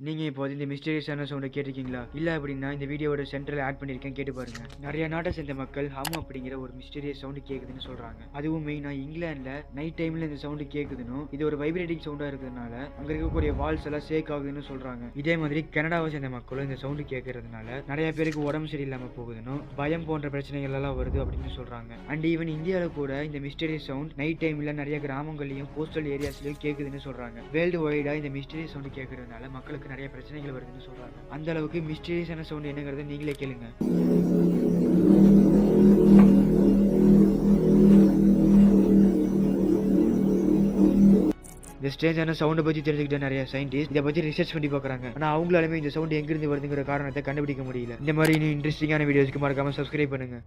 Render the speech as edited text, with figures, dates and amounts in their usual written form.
நீங்க இப்போ இந்த மிஸ்டீரியஸான சவுண்டை கேட்டிருக்கீங்களா? இல்ல அப்படின்னா இந்த வீடியோவோட சென்டரில் ஆட் பண்ணியிருக்கேன், கேட்டு பாருங்க. நிறைய நாட்டை சேர்ந்த மக்கள் ஹம் அப்படிங்கிற ஒரு மிஸ்டீரியஸ் சவுண்டு கேட்குதுன்னு சொல்றாங்க. அதுவும் மெயினா இங்கிலாந்துல நைட் டைம்ல இந்த சவுண்டு கேட்குதுன்னு, இது ஒரு வைப்ரேட்டிங் சவுண்டா இருக்கிறதுனால அங்க இருக்கக்கூடிய வால்ஸ் எல்லாம் ஷேக் ஆகுதுன்னு சொல்றாங்க. இதே மாதிரி கனடாவை சேர்ந்த மக்களும் இந்த சவுண்டு கேட்கறதுனால நிறைய பேருக்கு உடம்பு சரியில்லாம போகுதுன்னு, பயம் போன்ற பிரச்சனைகள் எல்லாம் வருது அப்படின்னு சொல்றாங்க. அண்ட் ஈவன் இந்தியாவில் கூட இந்த மிஸ்டீரியஸ் சவுண்ட் நைட் டைம்ல நிறைய கிராமங்கள்லயும் கோஸ்டல் ஏரியாஸ்லயும் கேட்குதுன்னு சொல்றாங்க. வேர்ல்டு வைடா இந்த மிஸ்டீரியஸ் சவுண்ட் கேட்கறதுனால மக்களுக்கு நிறைய பிரச்சனைகள் வருதுன்னு சொல்றாங்க. அந்த அளவுக்கு மிஸ்டீரியஸான சவுண்ட் என்னங்கிறத நீங்களே கேளுங்க. இந்த ஸ்ட்ரேஞ்சான சவுண்டை பற்றி தெரிஞ்சுக்கிட்ட நிறைய சயின்டிஸ்ட் இதை பற்றி ரிசர்ச் பண்ணி பார்க்குறாங்க. ஆனால் அவங்களாலுமே இந்த சவுண்ட் எங்கிருந்து வருதுங்கிற காரணத்தை கண்டுபிடிக்க முடியல. இந்த மாதிரி இன்னும் இன்ட்ரெஸ்டிங்கான வீடியோஸ்க்கு மறக்காம சப்ஸ்கிரைப் பண்ணுங்க.